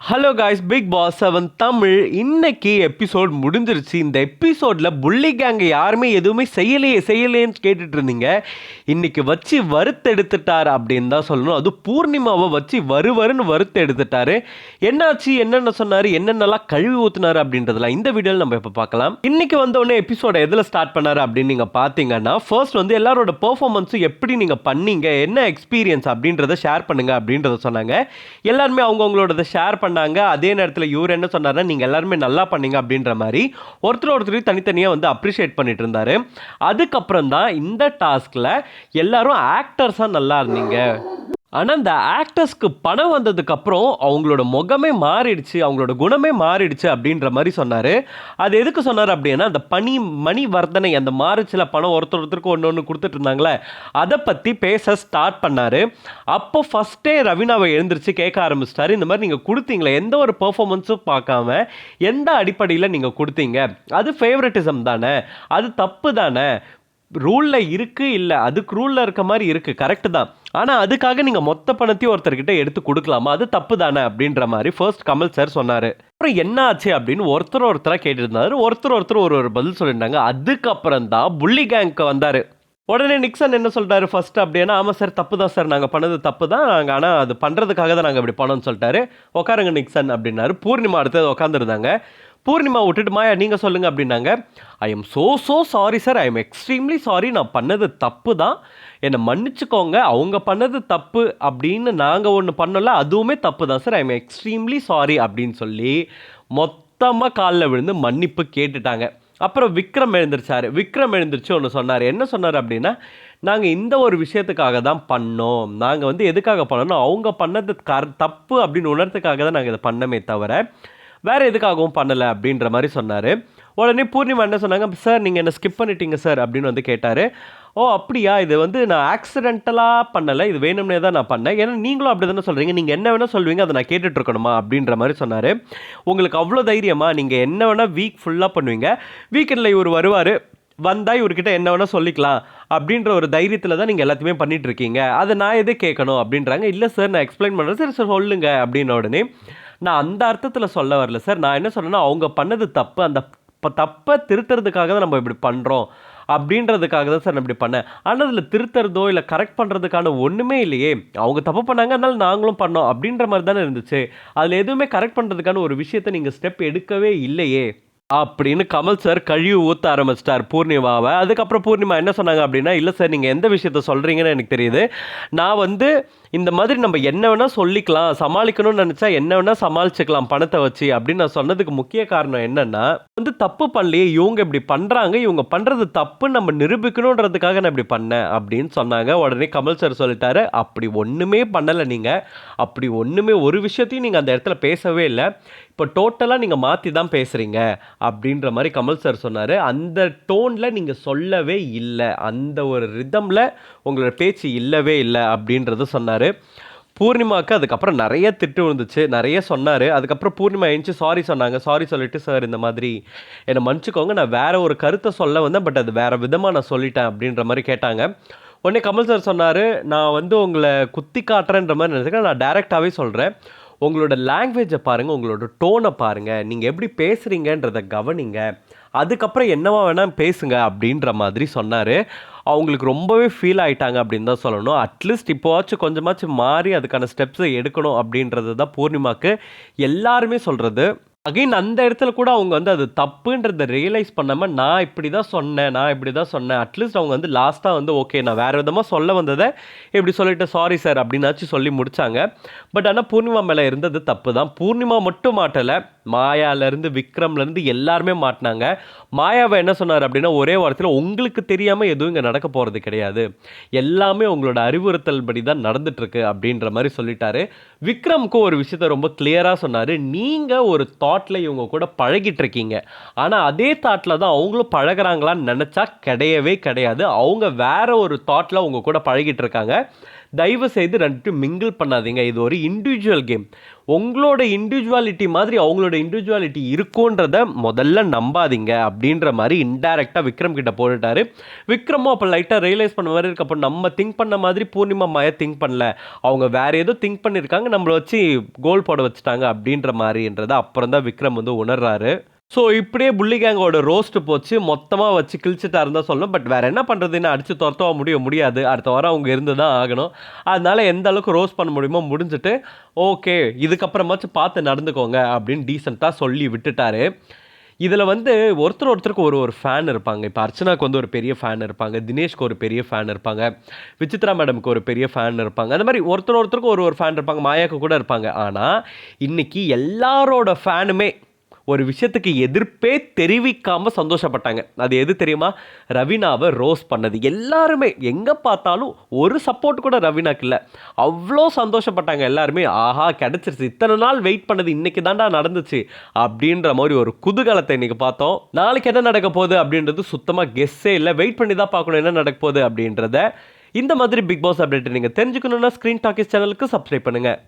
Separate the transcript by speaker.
Speaker 1: Hello guys, Bigg Boss 7 Tamil இன்னைக்கு episode முடிஞ்சிருச்சு. இந்த எபிசோடில் புள்ளி கேங்க யாருமே எதுவுமே செய்யலேன்னு கேட்டுட்டு இருந்தீங்க. இன்னைக்கு வச்சு வறுத்தெடுத்துட்டார் அப்படின்னு தான் சொல்லணும். அது பூர்ணிமாவை வச்சு வருன்னு வறுத்தெடுத்துட்டாரு. என்னாச்சு, என்னென்ன சொன்னார், என்னென்னலாம் கழுவி ஊற்றுனாரு அப்படின்றதுலாம் இந்த வீடியோவில் நம்ம இப்போ பார்க்கலாம். இன்னைக்கு வந்தோடனே எபிசோட எதில் ஸ்டார்ட் பண்ணார் அப்படின்னு நீங்கள் பார்த்தீங்கன்னா, ஃபர்ஸ்ட் வந்து எல்லாரோட பெர்ஃபார்மன்ஸும் எப்படி நீங்கள் பண்ணீங்க, என்ன எக்ஸ்பீரியன்ஸ் அப்படின்றத ஷேர் பண்ணுங்க அப்படின்றத சொன்னாங்க. எல்லாருமே அவங்கவுங்களோட ஷேர் பண்ணாங்க. அதே நேரத்தில் இவர் என்ன சொன்னார்னா, நீங்கள் எல்லாருமே நல்லா பண்ணீங்க அப்படின்ற மாதிரி ஒருத்தர் தனித்தனியாக வந்து அப்ரிஷியேட் பண்ணிட்டு இருந்தாரு. அதுக்கப்புறம் தான் இந்த டாஸ்கில் எல்லாரும் ஆக்டர்ஸாக நல்லா இருந்தீங்க, ஆனால் இந்த ஆக்டர்ஸ்க்கு பணம் வந்ததுக்கப்புறம் அவங்களோட முகமே மாறிடுச்சு, அவங்களோட குணமே மாறிடுச்சு அப்படின்ற மாதிரி சொன்னார். அது எதுக்கு சொன்னார் அப்படின்னா, அந்த மணி வர்த்தனை அந்த மாறிச்சில பணம் ஒருத்தருக்கு ஒன்று கொடுத்துட்டு இருந்தாங்களே, அதை பற்றி பேச ஸ்டார்ட் பண்ணார். அப்போ ஃபஸ்ட்டே ரவீனாவை எழுந்திரிச்சு கேட்க ஆரம்பிச்சிட்டாரு, இந்த மாதிரி நீங்கள் கொடுத்தீங்களே, எந்த ஒரு பெர்ஃபார்மன்ஸும் பார்க்காம எந்த அடிப்படையில் நீங்கள் கொடுத்தீங்க, அது ஃபேவரட்டிசம் தானே, அது தப்பு தானே, ரூலில் இருக்குது, இல்லை அதுக்கு ரூலில் இருக்க மாதிரி இருக்குது, கரெக்டு தான், ஆனால் அதுக்காக நீங்கள் மொத்த பணத்தையும் ஒருத்தர்கிட்ட எடுத்து கொடுக்கலாமா, அது தப்பு தானே அப்படின்ற மாதிரி ஃபர்ஸ்ட் கமல் சார் சொன்னார். அப்புறம் என்ன ஆச்சு அப்படின்னு ஒருத்தராக கேட்டுருந்தாரு. ஒருத்தர் ஒரு பதில் சொல்லியிருந்தாங்க. அதுக்கப்புறம் தான் புள்ளி கேங்க்கு வந்தார். உடனே நிக்சன் என்ன சொல்லிட்டாரு ஃபர்ஸ்ட் அப்படின்னா, ஆமாம் சார், தப்பு தான் சார், நாங்கள் பண்ணது தப்பு தான், நாங்கள் ஆனால் அது பண்ணுறதுக்காக தான் நாங்கள் இப்படி பண்ணோம்னு சொல்லிட்டாரு. உட்காருங்க நிக்சன் அப்படின்னாரு. பூர்ணிமா அடுத்தது உட்காந்துருந்தாங்க. பூர்ணிமா விட்டுட்டு மாயா நீங்கள் சொல்லுங்கள் அப்படின்னாங்க. I am so sorry sir, I am extremely sorry, நான் பண்ணது தப்பு தான், என்னை மன்னிச்சுக்கோங்க, அவங்க பண்ணது தப்பு அப்படின்னு நாங்கள் ஒன்று பண்ணல, அதுவுமே தப்பு தான் sir, I am extremely sorry அப்படின்னு சொல்லி மொத்தமாக காலில் விழுந்து மன்னிப்பு கேட்டுட்டாங்க. அப்புறம் விக்ரம் எழுந்திரிச்சு ஒன்று சொன்னார். என்ன சொன்னார் அப்படின்னா, நாங்கள் இந்த ஒரு விஷயத்துக்காக தான் பண்ணோம், நாங்கள் வந்து எதுக்காக பண்ணோம், அவங்க பண்ணது தப்பு அப்படின்னு உணர்த்துக்காக தான் நாங்கள் இதை பண்ணமே தவிர வேறு எதுக்காகவும் பண்ணலை அப்படின்ற மாதிரி சொன்னார். உடனே பூர்ணிமா என்ன சொன்னாங்க, சார் நீங்கள் என்ன ஸ்கிப் பண்ணிட்டீங்க சார் அப்படின்னு வந்து கேட்டார். ஓ அப்படியா, இது வந்து நான் ஆக்சிடென்டலாக பண்ணலை, இது வேணும்னே தான் நான் பண்ணேன், ஏன்னா நீங்களும் அப்படி தானே சொல்கிறீங்க, நீங்கள் என்ன வேணால் சொல்வீங்க, அதை நான் கேட்டுட்ருக்கணுமா அப்படின்ற மாதிரி சொன்னார். உங்களுக்கு அவ்வளோ தைரியமா, நீங்கள் என்ன வேணால் வீக் ஃபுல்லாக பண்ணுவீங்க, வீக்கெண்டில் இவர் வருவார், வந்தால் இவர்கிட்ட என்ன வேணால் சொல்லிக்கலாம் அப்படின்ற ஒரு தைரியத்தில் தான் நீங்கள் எல்லாத்தையுமே பண்ணிகிட்டு இருக்கீங்க, அதை நான் எதே கேட்கணும் அப்படின்றாங்க. இல்லை சார், நான் எக்ஸ்பிளைன் பண்ணுறேன் சார், சார் சொல்லுங்க அப்படின்ன உடனே, நான் அந்த அர்த்தத்தில் சொல்ல வரல சார், நான் என்ன சொன்னேன்னா, அவங்க பண்ணது தப்பு, அந்த தப்பை திருத்துறதுக்காக தான் நம்ம இப்படி பண்ணுறோம் அப்படின்றதுக்காக தான் சார் நான் இப்படி பண்ணேன், ஆனால் அதில் திருத்துறதோ இல்லை கரெக்ட் பண்ணுறதுக்கான ஒன்றுமே இல்லையே, அவங்க தப்பு பண்ணாங்க அதனால நாங்களும் பண்ணோம் அப்படின்ற மாதிரி தானே இருந்துச்சு, அதில் எதுவுமே கரெக்ட் பண்ணுறதுக்கான ஒரு விஷயத்தை நீங்கள் ஸ்டெப் எடுக்கவே இல்லையே அப்படின்னு கமல் சார் கழுவி ஊற்ற ஆரம்பிச்சிட்டார் பூர்ணிமாவை. அதுக்கப்புறம் பூர்ணிமா என்ன சொன்னாங்க அப்படின்னா, இல்லை சார், நீங்கள் எந்த விஷயத்த சொல்கிறீங்கன்னு எனக்கு தெரியுது, நான் வந்து இந்த மாதிரி நம்ம என்ன வேணால் சொல்லிக்கலாம், சமாளிக்கணும்னு நினச்சா என்ன வேணால் சமாளிச்சுக்கலாம் பணத்தை வச்சு அப்படின்னு நான் சொன்னதுக்கு முக்கிய காரணம் என்னென்னா, வந்து தப்பு பண்ணலையே, இவங்க இப்படி பண்ணுறாங்க, இவங்க பண்ணுறது தப்புன்னு நம்ம நிரூபிக்கணுன்றதுக்காக நான் இப்படி பண்ணேன் அப்படின்னு சொன்னாங்க. உடனே கமல் சார் சொல்லிட்டாரு, அப்படி ஒன்றுமே பண்ணலை நீங்கள், அப்படி ஒன்றுமே ஒரு விஷயத்தையும் நீங்கள் அந்த இடத்துல பேசவே இல்லை, இப்போ டோட்டலாக நீங்கள் மாற்றி தான் பேசுகிறீங்க அப்படின்ற மாதிரி கமல் சார் சொன்னார். அந்த டோனில் நீங்கள் சொல்லவே இல்லை, அந்த ஒரு ரிதமில் உங்களோட பேச்சு இல்லவே இல்லை அப்படின்றத சொன்னார். பூர்ணிமாவுக்கு அதுக்கப்புறம் நிறைய திட்டு விழுந்துச்சு, நிறைய சொன்னார். அதுக்கப்புறம் பூர்ணிமா எழுந்துச்சு சாரி சொன்னாங்க. சாரி சொல்லிவிட்டு, சார் இந்த மாதிரி என்னை மன்னிச்சுக்கோங்க, நான் வேறு ஒரு கருத்தை சொல்ல வந்தேன், பட் அது வேறு விதமாக நான் சொல்லிட்டேன் அப்படின்ற மாதிரி கேட்டாங்க. உடனே கமல் சார் சொன்னார், நான் வந்து உங்களை குத்தி காட்டுறேன்ற மாதிரி நினச்சிக்கிறேன், நான் டைரெக்டாகவே சொல்கிறேன், உங்களோட லாங்குவேஜை பாருங்கள், உங்களோட டோனை பாருங்கள், நீங்கள் எப்படி பேசுகிறீங்கன்றதை கவனிங்க, அதுக்கப்புறம் என்னவா வேணால் பேசுங்க அப்படின்ற மாதிரி சொன்னார். அவங்களுக்கு ரொம்பவே ஃபீல் ஆகிட்டாங்க அப்படின்னு தான் சொல்லணும். அட்லீஸ்ட் இப்போவாச்சும் கொஞ்சமாச்சும் மாறி அதுக்கான ஸ்டெப்ஸை எடுக்கணும் அப்படின்றது தான் பூர்ணிமாவுக்கு எல்லாருமே சொல்கிறது. அகைன் அந்த இடத்துல கூட அவங்க வந்து அது தப்புன்றதை ரியலைஸ் பண்ணாமல், நான் இப்படி தான் சொன்னேன், அட்லீஸ்ட் அவங்க வந்து லாஸ்ட்டாக வந்து ஓகே, நான் வேறு விதமாக சொல்ல வந்ததை இப்படி சொல்லிட்டு சாரி சார் அப்படின்னாச்சும் சொல்லி முடித்தாங்க. பட் ஆனால் பூர்ணிமா மேலே இருந்தது தப்பு தான். பூர்ணிமா மட்டும் மாட்டலை, மாயாலேருந்து விக்ரம்லேருந்து எல்லாருமே மாட்டினாங்க. மாயாவை என்ன சொன்னார் அப்படின்னா, ஒரே வாரத்தில் உங்களுக்கு தெரியாமல் எதுவும் இங்கே நடக்க போகிறது கிடையாது, எல்லாமே உங்களோட அறிவுறுத்தல் படி தான் நடந்துட்டுருக்கு அப்படின்ற மாதிரி சொல்லிட்டாரு. விக்ரமுக்கும் ஒரு விஷயத்த ரொம்ப கிளியராக சொன்னார், நீங்கள் ஒரு தாட்டில் இவங்க கூட பழகிட்டு இருக்கீங்க, ஆனால் அதே தாட்டில் தான் அவங்களும் பழகிறாங்களான்னு நினச்சா கிடையவே கிடையாது, அவங்க வேற ஒரு தாட்டில் உங்க கூட பழகிட்டு இருக்காங்க, தயவு செய்து 2 மிங்கிள் பண்ணாதீங்க. இது ஒரு இண்டிவிஜுவல் கேம். உங்களோட இண்டிவிஜுவாலிட்டி மாதிரி அவங்களோட இண்டிவிஜுவாலிட்டி இருக்குன்றத முதல்ல நம்பாதீங்க அப்படின்ற மாதிரி இன்டைரக்டாக விக்ரம் கிட்ட போட்டுட்டாரு. விக்ரமும் அப்போ லைட்டாக ரியலைஸ் பண்ண மாதிரி இருக்கு. அப்போ நம்ம திங்க் பண்ண மாதிரி பூர்ணிமா மாயா திங்க் பண்ணல, அவங்க வேற ஏதோ திங்க் பண்ணியிருக்காங்க, நம்மளை வச்சு கோல் போட வச்சுட்டாங்க அப்படின்ற மாதிரின்றத அப்புறம் தான் விக்ரம் வந்து உணர்றாரு. ஸோ இப்படியே புள்ளி கேங்கோட ரோஸ்ட் போச்சு, மொத்தமாக வச்சு கிழிச்சிட்டா இருந்தால் சொல்லணும். பட் வேறு என்ன பண்ணுறதுன்னு அடித்து துரத்தவா முடியாது. அடுத்த வாரம் அவங்க இருந்து தான் ஆகணும். அதனால எந்த அளவுக்கு ரோஸ்ட் பண்ண முடியுமோ முடிஞ்சுட்டு, ஓகே இதுக்கப்புறமாச்சும் பார்த்து நடந்துக்கோங்க அப்படின்னு டீசெண்டாக சொல்லி விட்டுட்டாரு. இதில் வந்து ஒருத்தருக்கு ஒரு ஃபேன் இருப்பாங்க. இப்போ அர்ச்சனாவுக்கு வந்து ஒரு பெரிய ஃபேன் இருப்பாங்க, தினேஷ்க்கு ஒரு பெரிய ஃபேன் இருப்பாங்க, விசித்ரா மேடமுக்கு ஒரு பெரிய ஃபேன் இருப்பாங்க. அந்த மாதிரி ஒருத்தருக்கு ஒரு ஃபேன் இருப்பாங்க, மாயாவுக்கு கூட இருப்பாங்க. ஆனால் இன்னைக்கு எல்லாரோட ஃபேனுமே ஒரு விஷயத்துக்கு எதிர்ப்பே தெரிவிக்காமல் சந்தோஷப்பட்டாங்க. அது எது தெரியுமா? ரவீனாவை ரோஸ் பண்ணது. எல்லாருமே எங்கே பார்த்தாலும் ஒரு சப்போர்ட் கூட ரவீனாக்கு இல்லை. அவ்வளோ சந்தோஷப்பட்டாங்க எல்லாருமே. ஆஹா கிடச்சிருச்சு, இத்தனை நாள் வெயிட் பண்ணது இன்னைக்கு தாண்டா நடந்துச்சு அப்படின்ற மாதிரி ஒரு குதூகலத்தை இன்னைக்கு பார்த்தோம். நாளைக்கு என்ன நடக்க போகுது அப்படின்றது சுத்தமாக கெஸ்ஸே இல்லை. வெயிட் பண்ணி தான் பார்க்கணும் என்ன நடக்க போகுது அப்படின்றத. இந்த மாதிரி பிக் பாஸ் அப்டேட் நீங்கள் தெரிஞ்சுக்கணுன்னா ஸ்க்ரீன் டாக்கிஸ் சேனலுக்கு சப்ஸ்கிரைப் பண்ணுங்கள்.